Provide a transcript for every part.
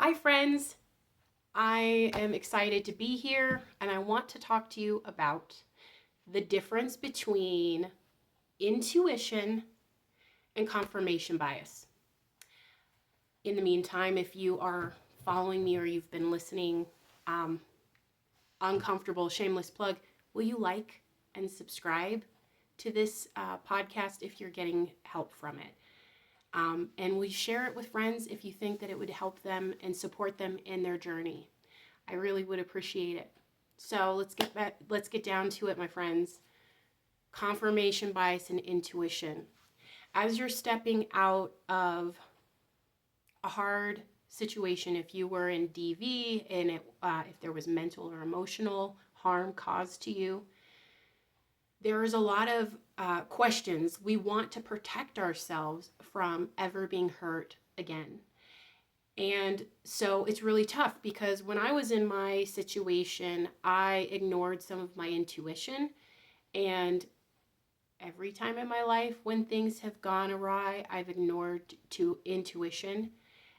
Hi, friends. I am excited to be here and I want to talk to you about the difference between intuition and confirmation bias. In the meantime, if you are following me or you've been listening, uncomfortable, shameless plug, will you like and subscribe to this podcast if you're getting help from it? And will you share it with friends if you think that it would help them and support them in their journey? I really would appreciate it. So let's get down to it, my friends. Confirmation bias and intuition. As you're stepping out of a hard situation, if you were in DV and if there was mental or emotional harm caused to you, there is a lot of questions. We want to protect ourselves from ever being hurt again. And so it's really tough because when I was in my situation, I ignored some of my intuition. And every time in my life when things have gone awry, I've ignored intuition.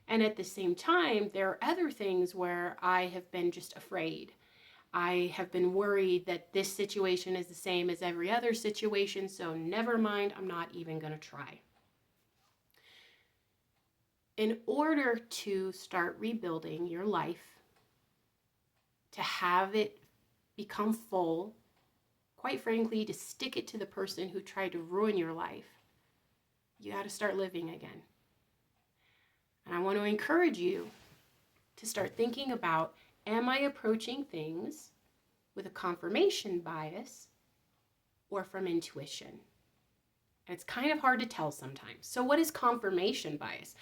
And at the same time, there are other things where I have been just afraid. I have been worried that this situation is the same as every other situation, so never mind, I'm not even going to try. In order to start rebuilding your life, to have it become full, quite frankly, to stick it to the person who tried to ruin your life, you got to start living again. And I want to encourage you to start thinking about, am I approaching things with a confirmation bias or from intuition? And it's kind of hard to tell sometimes. So what is confirmation bias?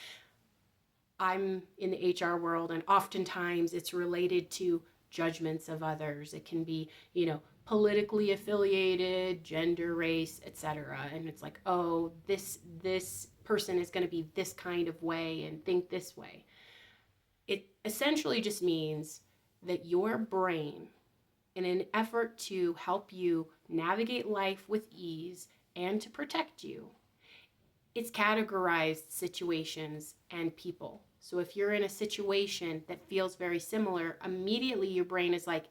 I'm in the HR world, and oftentimes it's related to judgments of others. It can be, politically affiliated, gender, race, etc. And it's like, oh, this person is going to be this kind of way and think this way. It essentially just means that your brain, in an effort to help you navigate life with ease and to protect you, it's categorized situations and people. So if you're in a situation that feels very similar, immediately your brain is like,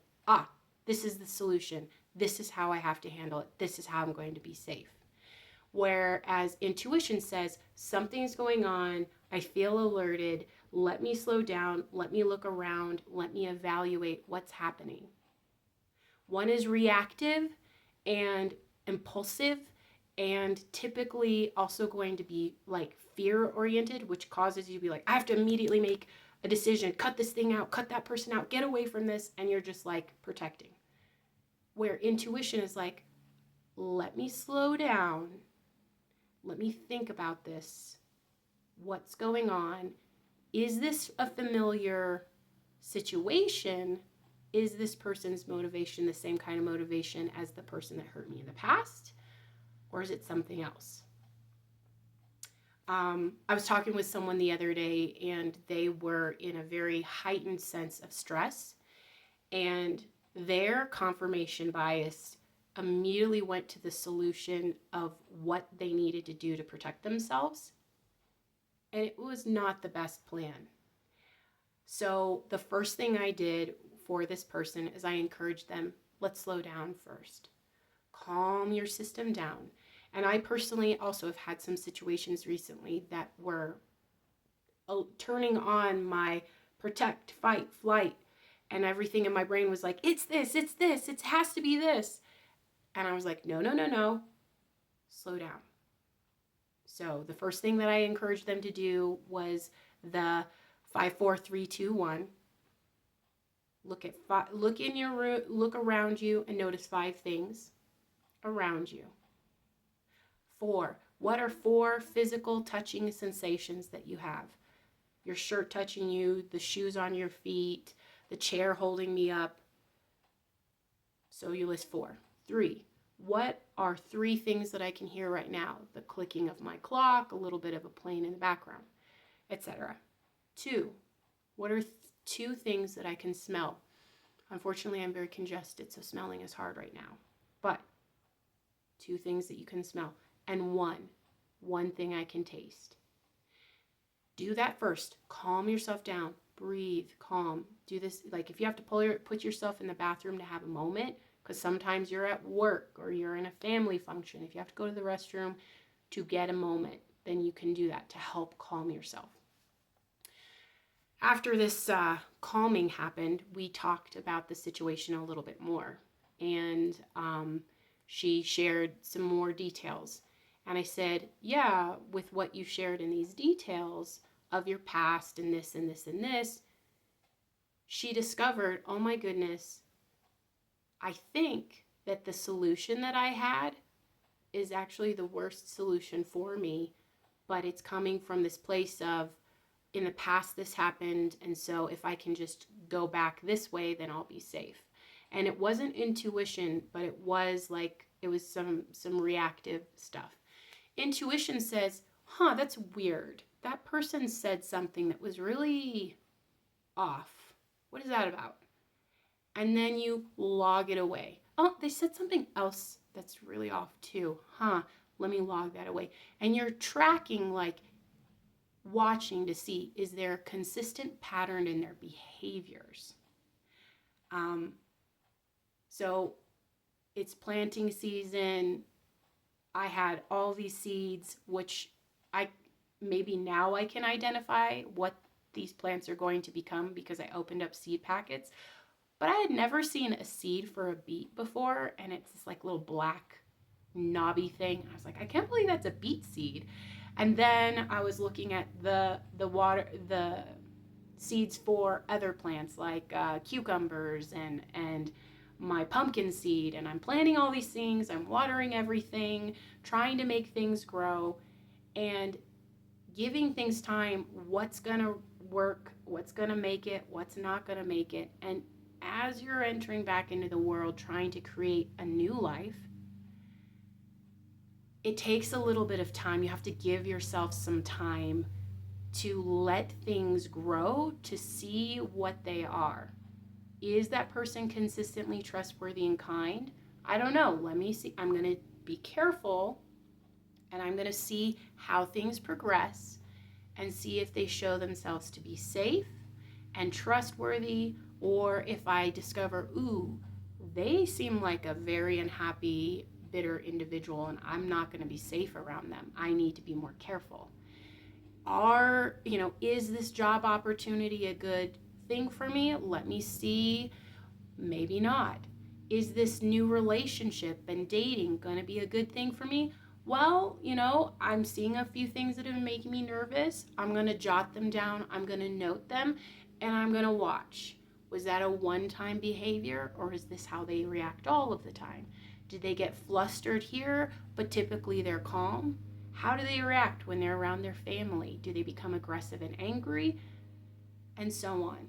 this is the solution. This is how I have to handle it. This is how I'm going to be safe. Whereas intuition says, something's going on. I feel alerted. Let me slow down. Let me look around. Let me evaluate what's happening. One is reactive and impulsive, and typically also going to be like fear-oriented, which causes you to be like, I have to immediately make a decision, cut this thing out, cut that person out, get away from this, and you're just like protecting. Where intuition is like, let me slow down, let me think about this, what's going on, is this a familiar situation? Is this person's motivation the same kind of motivation as the person that hurt me in the past? Or is it something else? I was talking with someone the other day, and they were in a very heightened sense of stress, and their confirmation bias immediately went to the solution of what they needed to do to protect themselves, and it was not the best plan. So the first thing I did for this person is I encouraged them, let's slow down first. Calm your system down. And I personally also have had some situations recently that were turning on my protect, fight, flight, and everything in my brain was like, it's this, it has to be this. And I was like, no, slow down. So the first thing that I encouraged them to do was the 5, 4, 3, 2, 1. Look around you and notice 5 things around you. 4, what are 4 physical touching sensations that you have? Your shirt touching you, the shoes on your feet, the chair holding me up. So you list 4. 3, what are 3 things that I can hear right now? The clicking of my clock, a little bit of a plane in the background, etc. 2, what are 2 things that I can smell? Unfortunately, I'm very congested, so smelling is hard right now. But 2 things that you can smell. And one thing I can taste. Do that first. Calm yourself down. breathe, calm. Do this, like if you have to put yourself in the bathroom to have a moment, because sometimes you're at work or you're in a family function. If you have to go to the restroom to get a moment, then you can do that to help calm yourself. After this calming happened, we talked about the situation a little bit more. And she shared some more details. And I said, yeah, with what you shared in these details of your past and this and this and this, she discovered, oh my goodness, I think that the solution that I had is actually the worst solution for me, but it's coming from this place of, in the past this happened, and so if I can just go back this way, then I'll be safe. And it wasn't intuition, but it was some reactive stuff. Intuition says, that's weird. That person said something that was really off. What is that about? And then you log it away. Oh, they said something else that's really off too. Let me log that away. And you're tracking, like watching to see, is there a consistent pattern in their behaviors? So it's planting season. I had all these seeds, which maybe now I can identify what these plants are going to become because I opened up seed packets. But I had never seen a seed for a beet before, and it's this like little black knobby thing. I was like, I can't believe that's a beet seed. And then I was looking at the seeds for other plants like cucumbers and my pumpkin seed, and I'm planting all these things. I'm watering everything, trying to make things grow, and giving things time. What's gonna work? What's gonna make it? What's not gonna make it? And as you're entering back into the world, trying to create a new life, it takes a little bit of time. You have to give yourself some time to let things grow, to see what they are. Is that person consistently trustworthy and kind? I don't know. Let me see. I'm going to be careful, and I'm going to see how things progress and see if they show themselves to be safe and trustworthy, or if I discover, they seem like a very unhappy, bitter individual, and I'm not going to be safe around them. I need to be more careful. Is this job opportunity a good thing for me? Let me see. Maybe not. Is this new relationship and dating going to be a good thing for me? Well, I'm seeing a few things that have been making me nervous. I'm going to jot them down. I'm going to note them, and I'm going to watch. Was that a one-time behavior, or is this how they react all of the time? Did they get flustered here, but typically they're calm? How do they react when they're around their family? Do they become aggressive and angry? And so on.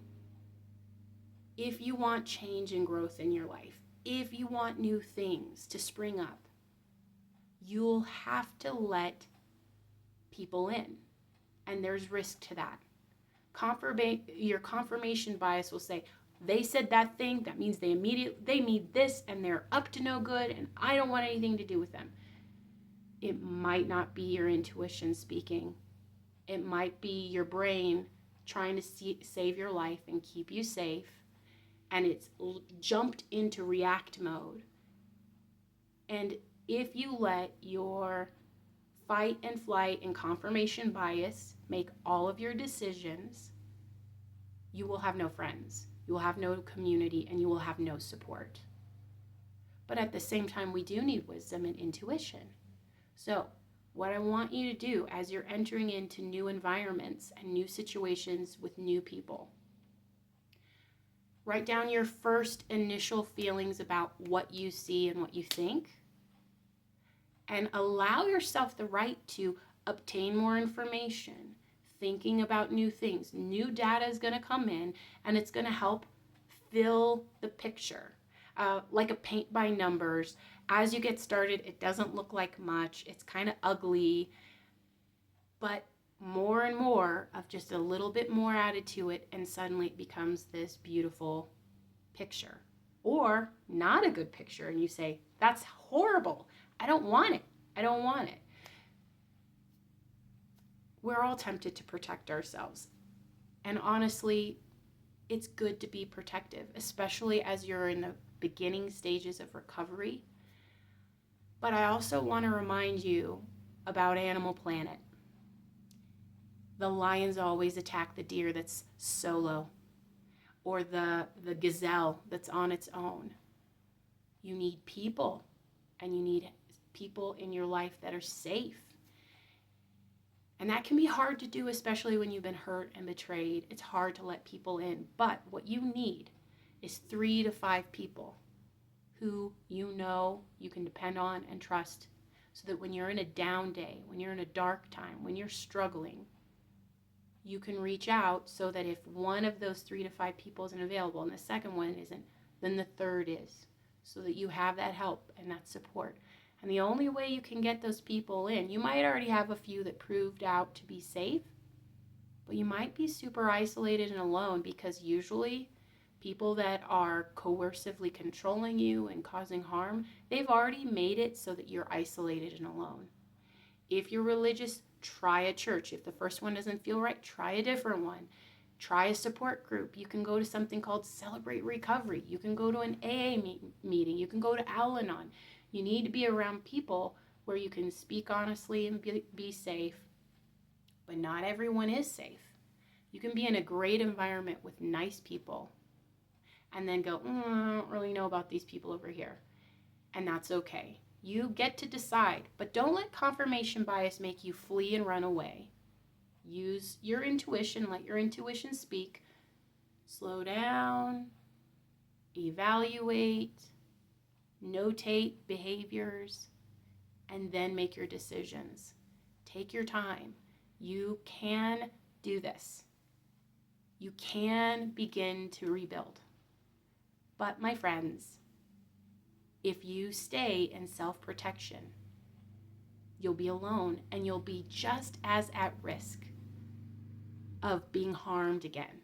If you want change and growth in your life, if you want new things to spring up, you'll have to let people in. And there's risk to that. Your confirmation bias will say, they said that thing, that means they mean this, and they're up to no good, and I don't want anything to do with them. It might not be your intuition speaking. It might be your brain trying to save your life and keep you safe, and it's jumped into react mode. And if you let your fight and flight and confirmation bias make all of your decisions, you will have no friends, you will have no community, and you will have no support. But at the same time, we do need wisdom and intuition. So what I want you to do as you're entering into new environments and new situations with new people, write down your first initial feelings about what you see and what you think, and allow yourself the right to obtain more information, thinking about new things. New data is going to come in, and it's going to help fill the picture. Like a paint by numbers. As you get started, it doesn't look like much. It's kind of ugly. But more and more of just a little bit more added to it, and suddenly it becomes this beautiful picture. Or not a good picture, and you say, that's horrible. I don't want it. I don't want it. We're all tempted to protect ourselves. And honestly, it's good to be protective, especially as you're in the beginning stages of recovery. But I also want to remind you about Animal Planet. The lions always attack the deer that's solo, or the gazelle that's on its own. You need people, and you need people in your life that are safe. And that can be hard to do, especially when you've been hurt and betrayed. It's hard to let people in. But what you need is 3 to 5 people who you know you can depend on and trust, so that when you're in a down day, when you're in a dark time, when you're struggling, you can reach out, so that if one of those 3 to 5 people isn't available and the second one isn't, then the third is, so that you have that help and that support. And the only way you can get those people in, you might already have a few that proved out to be safe, but you might be super isolated and alone, because usually people that are coercively controlling you and causing harm, they've already made it so that you're isolated and alone. If you're religious, try a church. If the first one doesn't feel right, try a different one. Try a support group. You can go to something called Celebrate Recovery. You can go to an AA meeting. You can go to Al-Anon. You need to be around people where you can speak honestly and be safe. But not everyone is safe. You can be in a great environment with nice people and then go, I don't really know about these people over here. And that's okay. You get to decide, but don't let confirmation bias make you flee and run away. Use your intuition, let your intuition speak. Slow down, evaluate, notate behaviors, and then make your decisions. Take your time. You can do this. You can begin to rebuild. But my friends, if you stay in self-protection, you'll be alone, and you'll be just as at risk of being harmed again,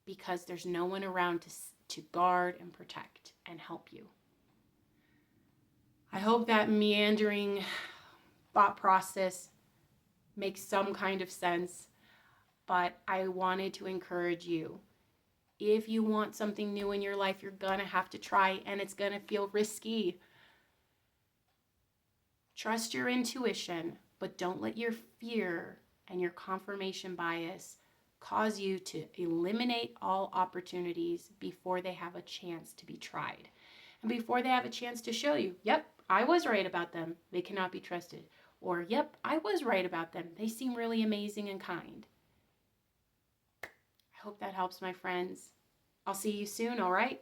because there's no one around to guard and protect and help you. I hope that meandering thought process makes some kind of sense, but I wanted to encourage you. If you want something new in your life, you're going to have to try, and it's going to feel risky. Trust your intuition, but don't let your fear and your confirmation bias cause you to eliminate all opportunities before they have a chance to be tried. And before they have a chance to show you, yep, I was right about them. They cannot be trusted. Or, yep, I was right about them. They seem really amazing and kind. I hope that helps, my friends. I'll see you soon, all right?